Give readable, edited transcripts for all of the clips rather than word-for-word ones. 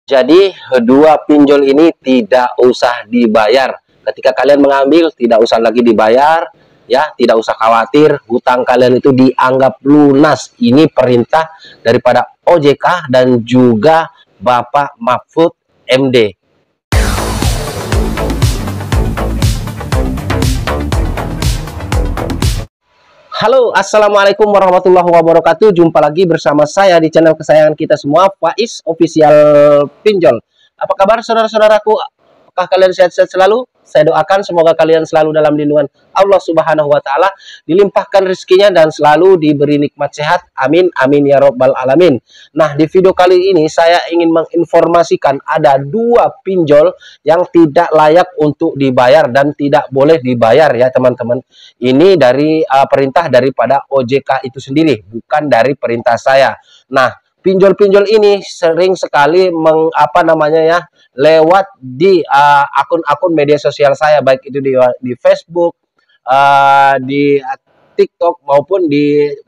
Jadi dua pinjol ini tidak usah dibayar. Ketika kalian mengambil tidak usah lagi dibayar, ya, tidak usah khawatir hutang kalian itu dianggap lunas. Ini perintah daripada OJK dan juga Bapak Mahfud MD. Halo, assalamualaikum warahmatullahi wabarakatuh. Jumpa lagi bersama saya di channel kesayangan kita semua, Faiz Official Pinjol. Apa kabar saudara-saudaraku? Apakah kalian sehat-sehat selalu? Saya doakan semoga kalian selalu dalam lindungan Allah Subhanahu wa Ta'ala, dilimpahkan rezekinya dan selalu diberi nikmat sehat. Amin, amin ya Rabbal alamin. Nah, di video kali ini saya ingin menginformasikan ada dua pinjol yang tidak layak untuk dibayar dan tidak boleh dibayar ya teman-teman. Ini dari perintah daripada OJK itu sendiri, bukan dari perintah saya. Nah, pinjol-pinjol ini sering sekali lewat di akun-akun media sosial saya, baik itu di Facebook, di TikTok maupun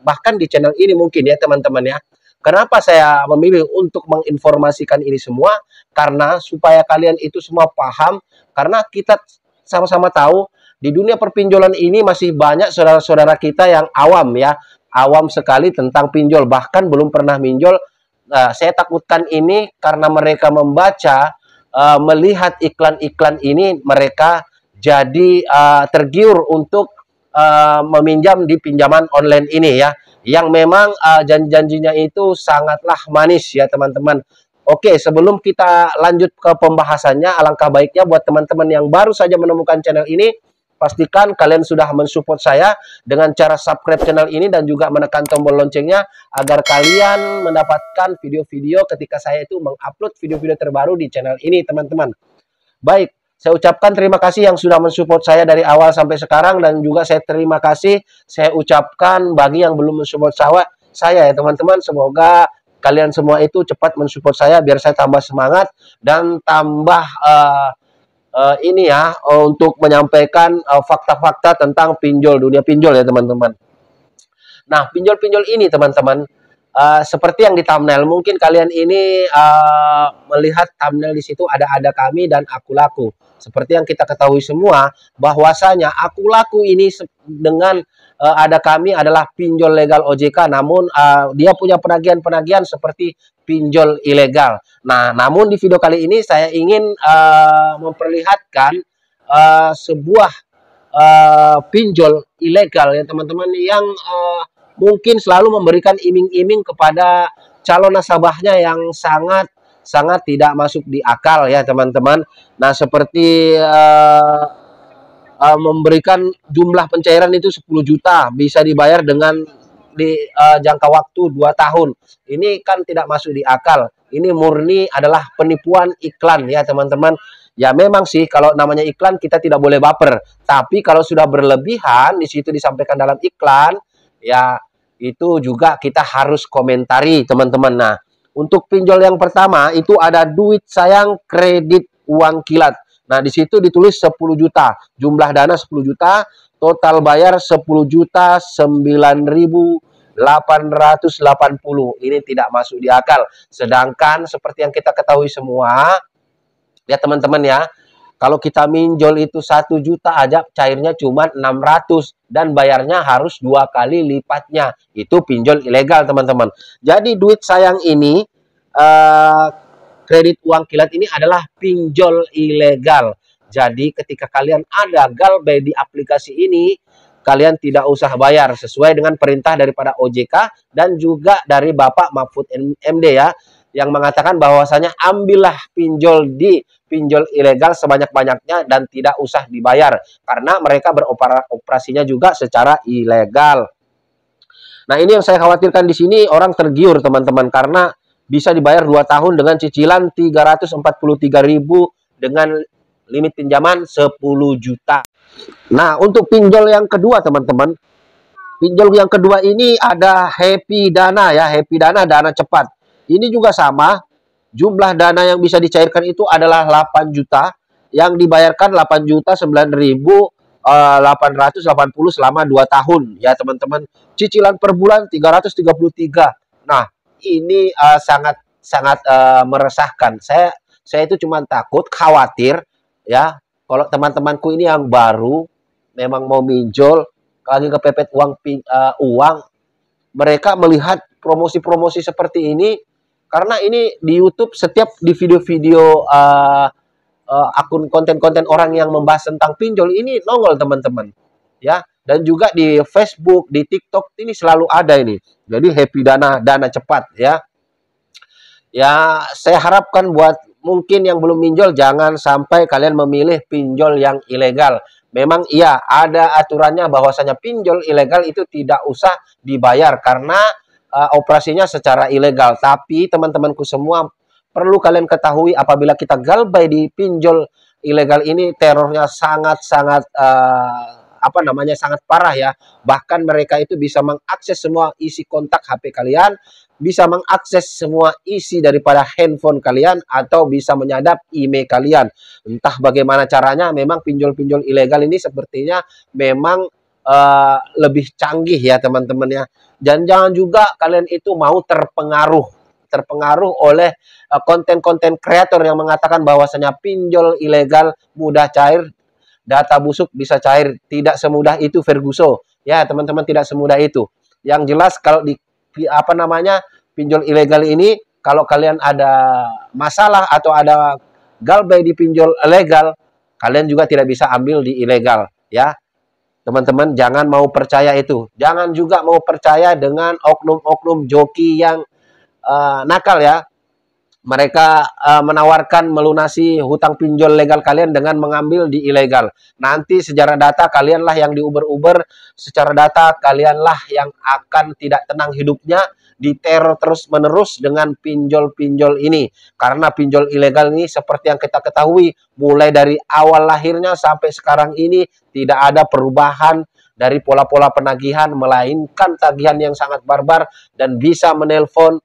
bahkan di channel ini mungkin ya teman-teman ya. Kenapa saya memilih untuk menginformasikan ini semua? Karena supaya kalian itu semua paham, karena kita sama-sama tahu di dunia perpinjolan ini masih banyak saudara-saudara kita yang awam ya, awam sekali tentang pinjol, bahkan belum pernah minjol. Saya takutkan ini karena mereka membaca, melihat iklan-iklan ini, mereka jadi tergiur untuk meminjam di pinjaman online ini ya, yang memang janji-janjinya itu sangatlah manis ya teman-teman. Oke, sebelum kita lanjut ke pembahasannya, alangkah baiknya buat teman-teman yang baru saja menemukan channel ini, pastikan kalian sudah mensupport saya dengan cara subscribe channel ini dan juga menekan tombol loncengnya agar kalian mendapatkan video-video ketika saya itu mengupload video-video terbaru di channel ini teman-teman. Baik, saya ucapkan terima kasih yang sudah mensupport saya dari awal sampai sekarang, dan juga saya terima kasih saya ucapkan bagi yang belum mensupport saya ya teman-teman. Semoga kalian semua itu cepat mensupport saya biar saya tambah semangat dan tambah ini ya untuk menyampaikan fakta-fakta tentang pinjol, dunia pinjol ya teman-teman. Nah, pinjol-pinjol ini teman-teman, seperti yang di thumbnail, mungkin kalian ini melihat thumbnail di situ ada kami dan aku laku. Seperti yang kita ketahui semua bahwasanya aku laku ini dengan ada kami adalah pinjol legal OJK, namun dia punya penagihan-penagihan seperti pinjol ilegal. Nah, namun di video kali ini saya ingin memperlihatkan sebuah pinjol ilegal ya teman-teman, yang mungkin selalu memberikan iming-iming kepada calon nasabahnya yang sangat tidak masuk di akal ya teman-teman. Nah, seperti memberikan jumlah pencairan itu 10 juta bisa dibayar dengan jangka waktu 2 tahun. Ini kan tidak masuk di akal. Ini murni adalah penipuan iklan ya teman-teman. Ya memang sih kalau namanya iklan kita tidak boleh baper. Tapi kalau sudah berlebihan di situ disampaikan dalam iklan, ya itu juga kita harus komentari teman-teman. Nah, untuk pinjol yang pertama itu ada duit sayang kredit uang kilat. Nah, di situ ditulis 10 juta, jumlah dana 10 juta, total bayar 10 juta 9.880. Ini tidak masuk di akal. Sedangkan seperti yang kita ketahui semua, ya teman-teman ya, kalau kita minjol itu 1 juta aja cairnya cuma 600 dan bayarnya harus 2 kali lipatnya. Itu pinjol ilegal teman-teman. Jadi duit sayang ini, kredit uang kilat ini adalah pinjol ilegal. Jadi ketika kalian ada galbay di aplikasi ini, kalian tidak usah bayar sesuai dengan perintah daripada OJK dan juga dari Bapak Mahfud MD ya, yang mengatakan bahwasanya ambillah pinjol di pinjol ilegal sebanyak-banyaknya dan tidak usah dibayar karena mereka beroperasinya juga secara ilegal. Nah, ini yang saya khawatirkan di sini, orang tergiur teman-teman, karena bisa dibayar 2 tahun dengan cicilan 343.000 dengan limit pinjaman 10 juta. Nah, untuk pinjol yang kedua teman-teman, pinjol yang kedua ini ada Happy Dana ya, Happy Dana, dana cepat. Ini juga sama, jumlah dana yang bisa dicairkan itu adalah 8 juta, yang dibayarkan 8.9.880 selama 2 tahun ya teman-teman. Cicilan per bulan 333. Nah, ini sangat sangat meresahkan. Saya itu cuma takut, khawatir ya, kalau teman-temanku ini yang baru memang mau pinjol, lagi kepepet uang, mereka melihat promosi-promosi seperti ini, karena ini di YouTube setiap di video-video akun konten-konten orang yang membahas tentang pinjol ini nongol teman-teman ya, dan juga di Facebook, di TikTok ini selalu ada ini. Jadi happy dana cepat ya. Ya, saya harapkan buat mungkin yang belum pinjol jangan sampai kalian memilih pinjol yang ilegal. Memang iya ada aturannya bahwasanya pinjol ilegal itu tidak usah dibayar karena operasinya secara ilegal. Tapi teman-temanku semua, perlu kalian ketahui apabila kita galbay di pinjol ilegal ini, terornya sangat-sangat sangat parah ya. Bahkan mereka itu bisa mengakses semua isi kontak HP kalian, bisa mengakses semua isi daripada handphone kalian, atau bisa menyadap email kalian. Entah bagaimana caranya, memang pinjol-pinjol ilegal ini sepertinya memang lebih canggih ya teman-teman ya. Dan jangan juga kalian itu mau terpengaruh oleh konten-konten kreator yang mengatakan bahwasanya pinjol ilegal mudah cair, data busuk bisa cair. Tidak semudah itu Ferguson ya teman-teman, tidak semudah itu. Yang jelas kalau di pinjol ilegal ini, kalau kalian ada masalah atau ada galbay di pinjol ilegal, kalian juga tidak bisa ambil di ilegal ya. Teman-teman jangan mau percaya itu. Jangan juga mau percaya dengan oknum-oknum joki yang nakal ya. Mereka menawarkan melunasi hutang pinjol legal kalian dengan mengambil di ilegal. Nanti secara data kalianlah yang diuber-uber, secara data kalianlah yang akan tidak tenang hidupnya, diteror terus-menerus dengan pinjol-pinjol ini. Karena pinjol ilegal ini seperti yang kita ketahui, mulai dari awal lahirnya sampai sekarang ini tidak ada perubahan dari pola-pola penagihan, melainkan tagihan yang sangat barbar dan bisa menelpon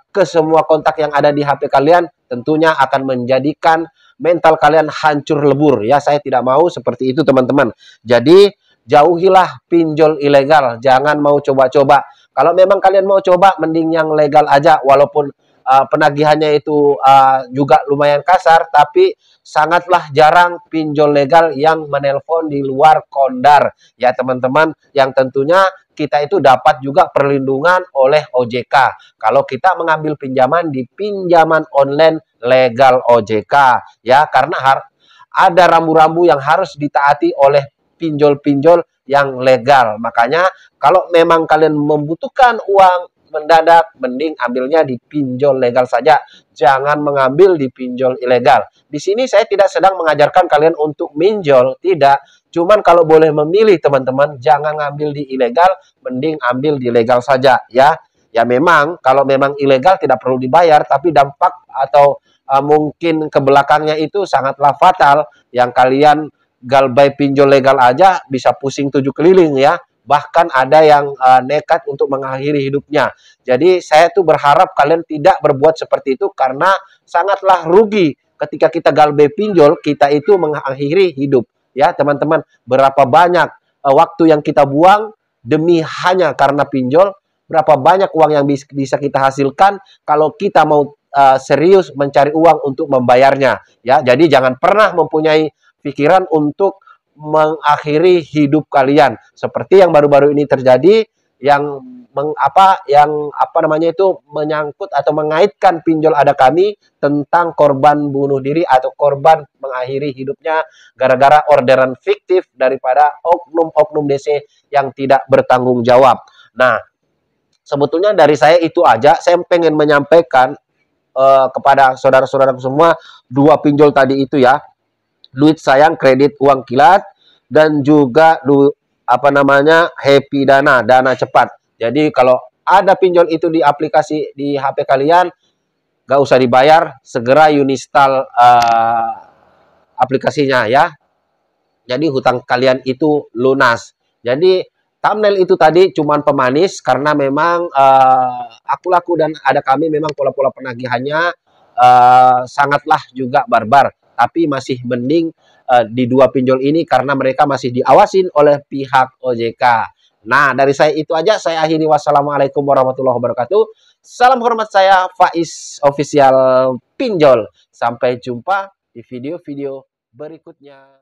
ke semua kontak yang ada di HP kalian. Tentunya akan menjadikan mental kalian hancur lebur ya. Saya tidak mau seperti itu teman-teman. Jadi jauhilah pinjol ilegal, jangan mau coba-coba. Kalau memang kalian mau coba, mending yang legal aja, walaupun penagihannya itu juga lumayan kasar, tapi sangatlah jarang pinjol legal yang menelpon di luar kondar ya teman-teman, yang tentunya kita itu dapat juga perlindungan oleh OJK kalau kita mengambil pinjaman di pinjaman online legal OJK ya, karena ada rambu-rambu yang harus ditaati oleh pinjol-pinjol yang legal. Makanya kalau memang kalian membutuhkan uang mendadak, mending ambilnya di pinjol legal saja, jangan mengambil di pinjol ilegal. Di sini saya tidak sedang mengajarkan kalian untuk minjol, tidak. Cuman kalau boleh memilih teman-teman, jangan ngambil di ilegal, mending ambil di legal saja ya. Ya memang kalau memang ilegal tidak perlu dibayar, tapi dampak atau mungkin ke belakangnya itu sangatlah fatal. Yang kalian galbay pinjol legal aja bisa pusing 7 keliling ya. Bahkan ada yang nekat untuk mengakhiri hidupnya. Jadi saya tuh berharap kalian tidak berbuat seperti itu, karena sangatlah rugi ketika kita galbay pinjol, kita itu mengakhiri hidup ya teman-teman. Berapa banyak waktu yang kita buang demi hanya karena pinjol, berapa banyak uang yang bisa kita hasilkan kalau kita mau serius mencari uang untuk membayarnya ya. Jadi jangan pernah mempunyai pikiran untuk mengakhiri hidup kalian seperti yang baru-baru ini terjadi, yang menyangkut atau mengaitkan pinjol ada kami tentang korban bunuh diri atau korban mengakhiri hidupnya gara-gara orderan fiktif daripada oknum-oknum DC yang tidak bertanggung jawab. Nah, sebetulnya dari saya itu aja. Saya pengen menyampaikan kepada saudara-saudaraku semua, 2 pinjol tadi itu ya, duit sayang kredit uang kilat, dan juga happy dana cepat. Jadi kalau ada pinjol itu di aplikasi di HP kalian, gak usah dibayar, segera uninstall aplikasinya ya. Jadi hutang kalian itu lunas. Jadi thumbnail itu tadi cuman pemanis, karena memang aku laku dan ada kami memang pola-pola penagihannya sangatlah juga barbar. Tapi masih mending di 2 pinjol ini karena mereka masih diawasin oleh pihak OJK. Nah, dari saya itu aja, saya akhiri. Wassalamualaikum warahmatullahi wabarakatuh. Salam hormat saya Faiz Official Pinjol. Sampai jumpa di video-video berikutnya.